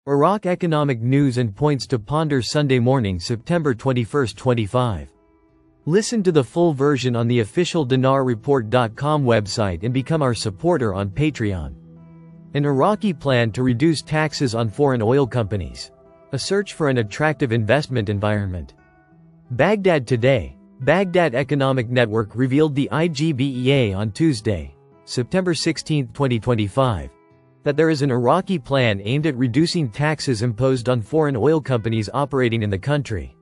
Iraq economic news and points to ponder Sunday morning, September 21, 25. Listen to the full version on the official dinarreport.com website and become our supporter on Patreon. An Iraqi plan to reduce taxes on foreign oil companies. A search for an attractive investment environment. Baghdad today. Baghdad Economic Network revealed the IGBEA on Tuesday, September 16, 2025, that there is an Iraqi plan aimed at reducing taxes imposed on foreign oil companies operating in the country,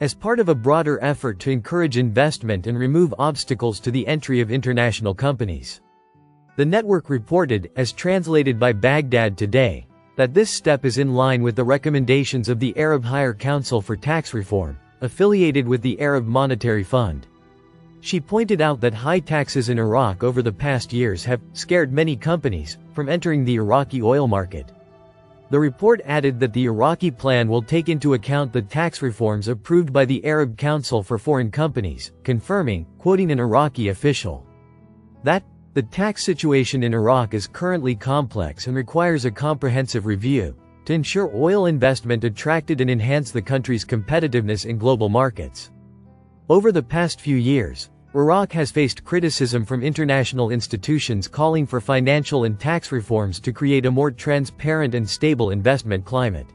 as part of a broader effort to encourage investment and remove obstacles to the entry of international companies. The network reported, as translated by Baghdad Today, that this step is in line with the recommendations of the Arab Higher Council for Tax Reform, affiliated with the Arab Monetary Fund. She pointed out that high taxes in Iraq over the past years have scared many companies from entering the Iraqi oil market. The report added that the Iraqi plan will take into account the tax reforms approved by the Arab Council for Foreign Companies, confirming, quoting an Iraqi official, that the tax situation in Iraq is currently complex and requires a comprehensive review to ensure oil investment attracted and enhance the country's competitiveness in global markets. Over the past few years, Iraq has faced criticism from international institutions calling for financial and tax reforms to create a more transparent and stable investment climate.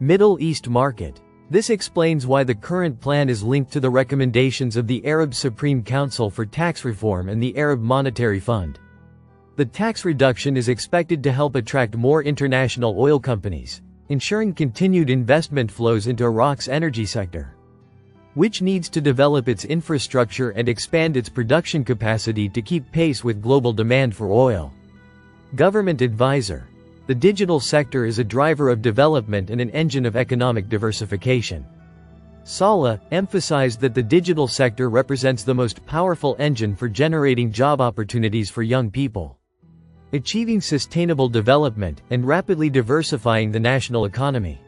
Middle East market. This explains why the current plan is linked to the recommendations of the Arab Supreme Council for Tax Reform and the Arab Monetary Fund. The tax reduction is expected to help attract more international oil companies, ensuring continued investment flows into Iraq's energy sector, which needs to develop its infrastructure and expand its production capacity to keep pace with global demand for oil. Government advisor. The digital sector is a driver of development and an engine of economic diversification. Saleh emphasized that the digital sector represents the most powerful engine for generating job opportunities for young people, achieving sustainable development, and rapidly diversifying the national economy.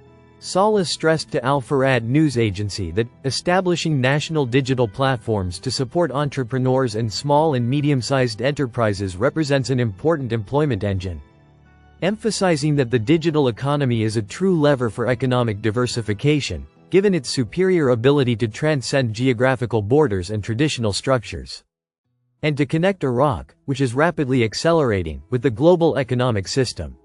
Saleh stressed to Al Farad news agency that establishing national digital platforms to support entrepreneurs and small and medium-sized enterprises represents an important employment engine, emphasizing that the digital economy is a true lever for economic diversification, given its superior ability to transcend geographical borders and traditional structures, and to connect Iraq, which is rapidly accelerating, with the global economic system.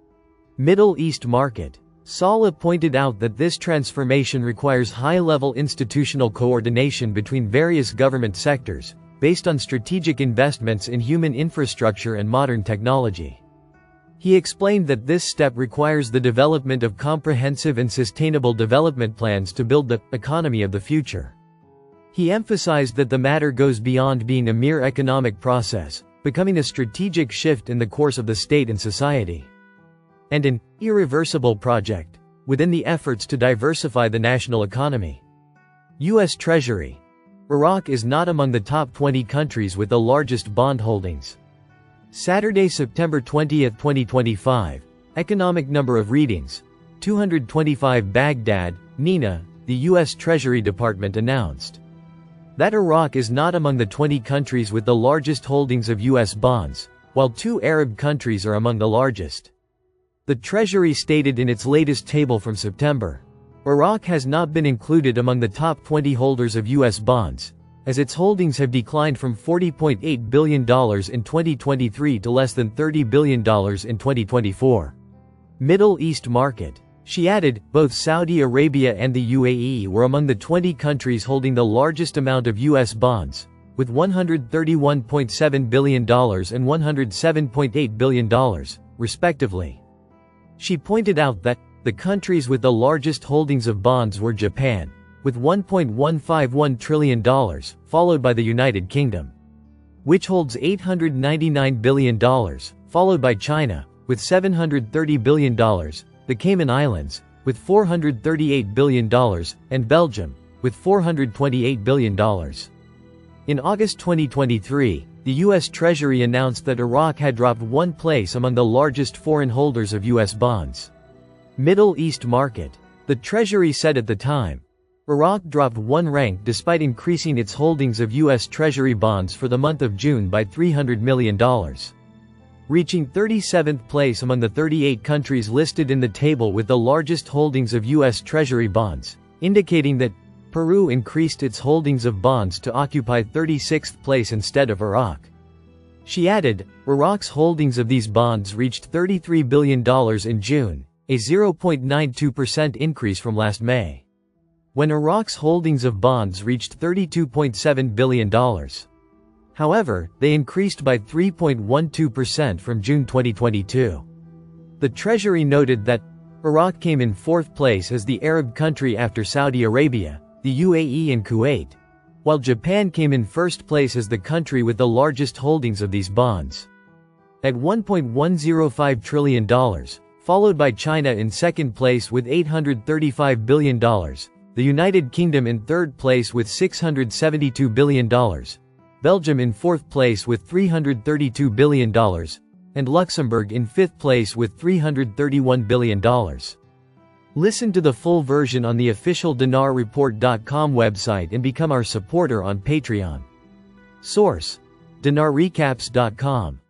Middle East market. Saleh pointed out that this transformation requires high-level institutional coordination between various government sectors, based on strategic investments in human infrastructure and modern technology. He explained that this step requires the development of comprehensive and sustainable development plans to build the economy of the future. He emphasized that the matter goes beyond being a mere economic process, becoming a strategic shift in the course of the state and society, and an irreversible project within the efforts to diversify the national economy. U.S. Treasury. Iraq is not among the top 20 countries with the largest bond holdings. Saturday, September 20, 2025. Economic number of readings: 225. Baghdad, Nina. The U.S. Treasury Department announced that Iraq is not among the 20 countries with the largest holdings of U.S. bonds, while 2 Arab countries are among the largest. The Treasury stated in its latest table from September, Iraq has not been included among the top 20 holders of U.S. bonds, as its holdings have declined from $40.8 billion in 2023 to less than $30 billion in 2024. Middle East market. She added, both Saudi Arabia and the UAE were among the 20 countries holding the largest amount of U.S. bonds, with $131.7 billion and $107.8 billion, respectively. She pointed out that the countries with the largest holdings of bonds were Japan, with $1.151 trillion, followed by the United Kingdom, which holds $899 billion, followed by China, with $730 billion, the Cayman Islands, with $438 billion, and Belgium, with $428 billion. In August 2023, the U.S. Treasury announced that Iraq had dropped 1 place among the largest foreign holders of U.S. bonds. Middle East market. The Treasury said at the time, Iraq dropped 1 rank despite increasing its holdings of U.S. Treasury bonds for the month of June by $300 million. reaching 37th place among the 38 countries listed in the table with the largest holdings of U.S. Treasury bonds, indicating that Peru increased its holdings of bonds to occupy 36th place instead of Iraq. She added, Iraq's holdings of these bonds reached $33 billion in June, a 0.92% increase from last May, when Iraq's holdings of bonds reached $32.7 billion. However, they increased by 3.12% from June 2022. The Treasury noted that Iraq came in fourth place as the Arab country after Saudi Arabia, the UAE and Kuwait, while Japan came in first place as the country with the largest holdings of these bonds, at $1.105 trillion, followed by China in second place with $835 billion, the United Kingdom in third place with $672 billion, Belgium in fourth place with $332 billion, and Luxembourg in fifth place with $331 billion. Listen to the full version on the official dinarreport.com website and become our supporter on Patreon. Source: dinarrecaps.com